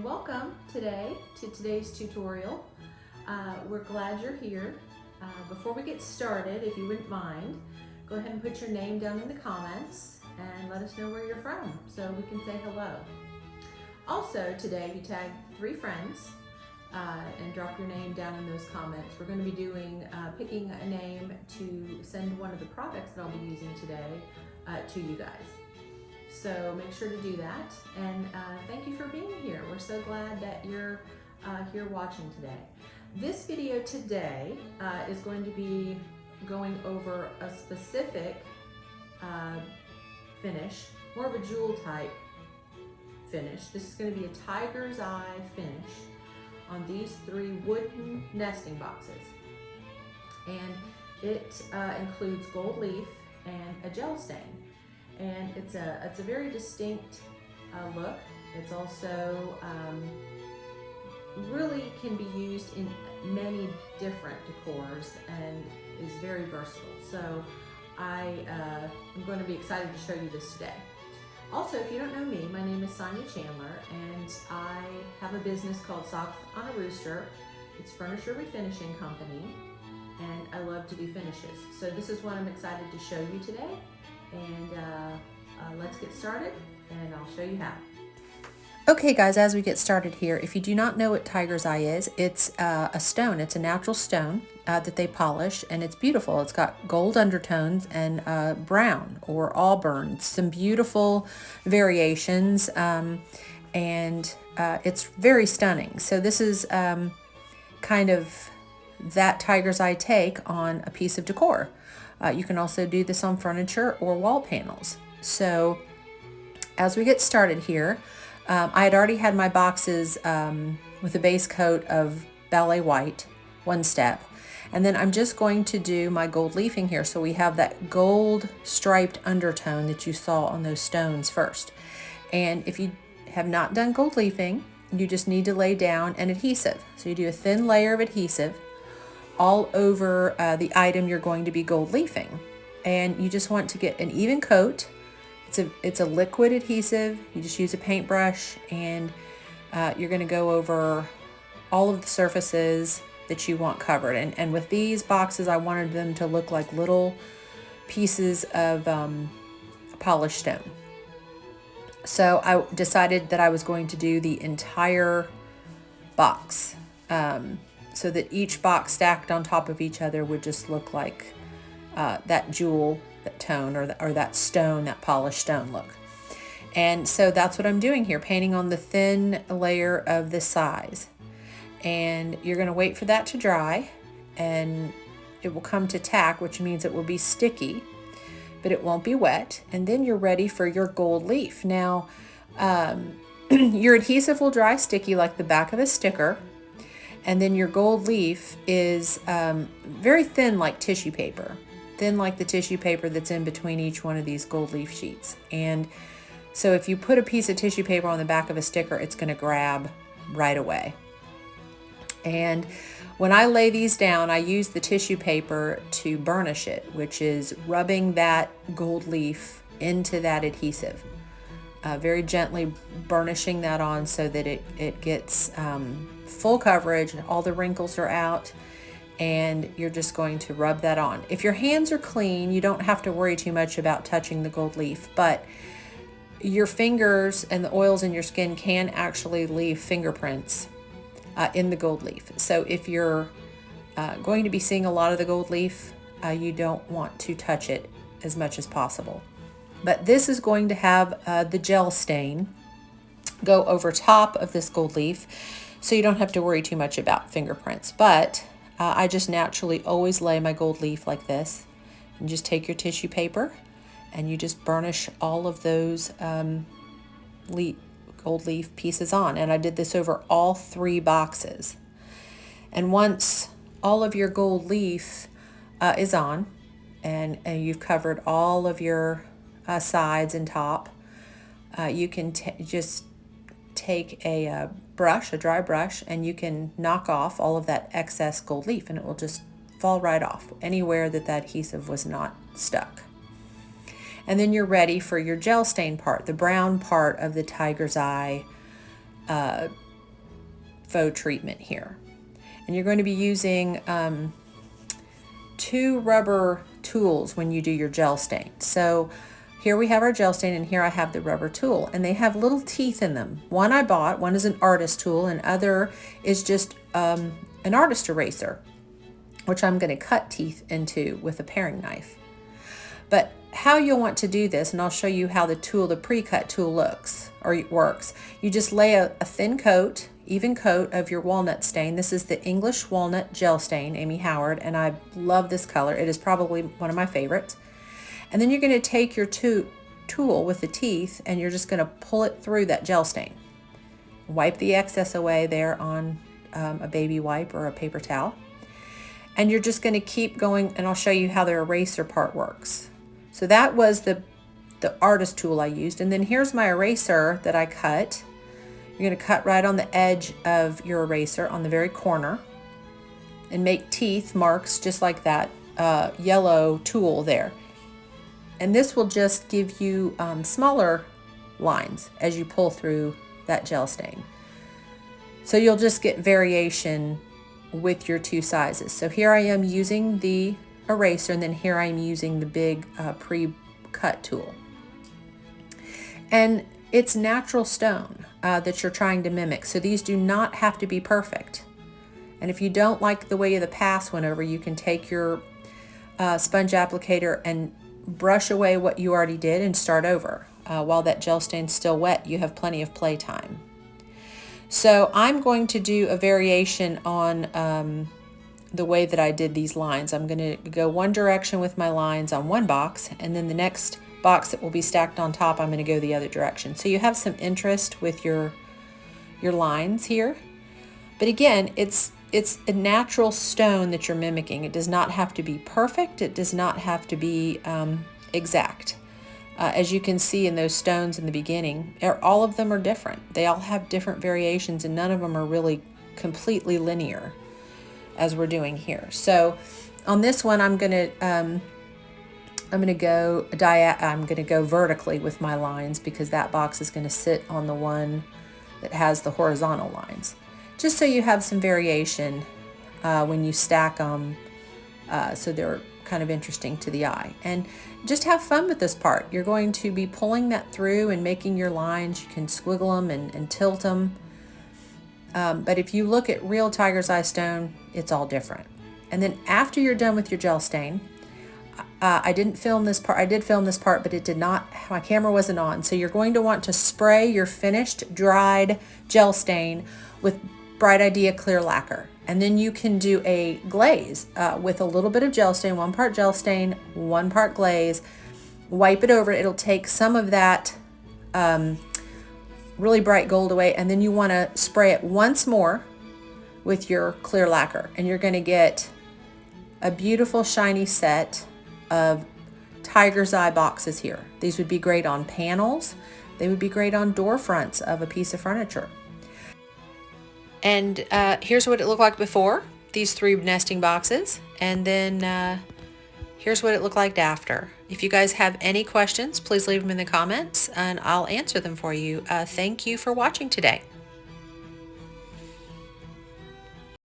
and welcome today to today's tutorial. We're glad you're here. Before we get started, if you wouldn't mind, go ahead and put your name down in the comments and let us know where you're from so we can say hello. Also today, you tag 3 friends and drop your name down in those comments. We're going to be doing picking a name to send one of the products that I'll be using today to you guys. So make sure to do that, and thank you for being here. We're so glad that you're here watching today. This video today is going to be going over a specific finish, more of a jewel type finish. This is going to be a tiger's eye finish on these 3 wooden nesting boxes, and it includes gold leaf and a gel stain. And it's a very distinct look. It's also really can be used in many different decors and is very versatile. So I'm going to be excited to show you this today. Also, if you don't know me, my name is Sonja Chandler, and I have a business called Socks On A Rooster. It's a furniture refinishing company, and I love to do finishes. So this is what I'm excited to show you today. And let's get started, and I'll show you how. Okay guys, as we get started here, if you do not know what tiger's eye is, it's a stone. It's a natural stone that they polish, and it's beautiful. It's got gold undertones and brown or auburn, some beautiful variations, and it's very stunning. So this is kind of that tiger's eye take on a piece of decor. You can also do this on furniture or wall panels. So as we get started here, I had already had my boxes with a base coat of ballet white, 1 step. And then I'm just going to do my gold leafing here. So we have that gold striped undertone that you saw on those stones first. And if you have not done gold leafing, you just need to lay down an adhesive. So you do a thin layer of adhesive all over the item you're going to be gold leafing, and you just want to get an even coat. It's a liquid adhesive. You just use a paintbrush, and you're going to go over all of the surfaces that you want covered. And with these boxes, I wanted them to look like little pieces of polished stone. So I decided that I was going to do the entire box. So that each box stacked on top of each other would just look like that jewel, that tone, or that stone, that polished stone look. And so that's what I'm doing here, painting on the thin layer of this size. And you're going to wait for that to dry, and it will come to tack, which means it will be sticky, but it won't be wet. And then you're ready for your gold leaf. Now, your adhesive will dry sticky like the back of a sticker. And then your gold leaf is very thin, like tissue paper. Thin like the tissue paper that's in between each one of these gold leaf sheets. And so if you put a piece of tissue paper on the back of a sticker, it's going to grab right away. And when I lay these down, I use the tissue paper to burnish it, which is rubbing that gold leaf into that adhesive. Very gently burnishing that on so that it gets full coverage, all the wrinkles are out, and you're just going to rub that on. If your hands are clean, you don't have to worry too much about touching the gold leaf, but your fingers and the oils in your skin can actually leave fingerprints in the gold leaf. So if you're going to be seeing a lot of the gold leaf, you don't want to touch it as much as possible. But this is going to have the gel stain go over top of this gold leaf, so you don't have to worry too much about fingerprints. But I just naturally always lay my gold leaf like this. And just take your tissue paper and you just burnish all of those gold leaf pieces on. And I did this over all 3 boxes. And once all of your gold leaf is on, and you've covered all of your sides and top, you can just take a brush, a dry brush, and you can knock off all of that excess gold leaf, and it will just fall right off anywhere that adhesive was not stuck. And then you're ready for your gel stain part, the brown part of the tiger's eye faux treatment here. And you're going to be using 2 rubber tools when you do your gel stain. So here we have our gel stain, and here I have the rubber tool, and they have little teeth in them. One I bought, one is an artist tool, and other is just an artist eraser, which I'm going to cut teeth into with a paring knife. But how you'll want to do this, and I'll show you how the pre-cut tool looks or works. You just lay a thin coat, even coat of your walnut stain. This is the English Walnut Gel Stain, Amy Howard, and I love this color. It is probably one of my favorites. And then you're going to take your tool with the teeth, and you're just going to pull it through that gel stain. Wipe the excess away there on a baby wipe or a paper towel. And you're just going to keep going, and I'll show you how the eraser part works. So that was the artist tool I used. And then here's my eraser that I cut. You're going to cut right on the edge of your eraser on the very corner and make teeth marks just like that yellow tool there. And this will just give you smaller lines as you pull through that gel stain. So you'll just get variation with your 2 sizes. So here I am using the eraser, and then here I'm using the big pre-cut tool. And it's natural stone that you're trying to mimic. So these do not have to be perfect. And if you don't like the way the pass went over, you can take your sponge applicator and brush away what you already did and start over. While that gel stain's still wet, you have plenty of play time. So I'm going to do a variation on the way that I did these lines. I'm going to go one direction with my lines on one box, and then the next box that will be stacked on top, I'm going to go the other direction. So you have some interest with your lines here. But again, it's a natural stone that you're mimicking. It does not have to be perfect. It does not have to be exact. As you can see in those stones in the beginning, all of them are different. They all have different variations, and none of them are really completely linear as we're doing here. So on this one, I'm gonna go vertically with my lines, because that box is going to sit on the one that has the horizontal lines, just so you have some variation when you stack them, so they're kind of interesting to the eye. And just have fun with this part. You're going to be pulling that through and making your lines. You can squiggle them and tilt them. But if you look at real tiger's eye stone, it's all different. And then after you're done with your gel stain, I didn't film this part. I did film this part, but it did not, my camera wasn't on. So you're going to want to spray your finished dried gel stain with Bright Idea clear lacquer. And then you can do a glaze with a little bit of gel stain, 1 part gel stain, 1 part glaze. Wipe it over. It'll take some of that really bright gold away. And then you want to spray it once more with your clear lacquer. And you're going to get a beautiful shiny set of tiger's eye boxes here. These would be great on panels. They would be great on door fronts of a piece of furniture. And here's what it looked like before, these 3 nesting boxes. And then here's what it looked like after. If you guys have any questions, please leave them in the comments and I'll answer them for you. Thank you for watching today.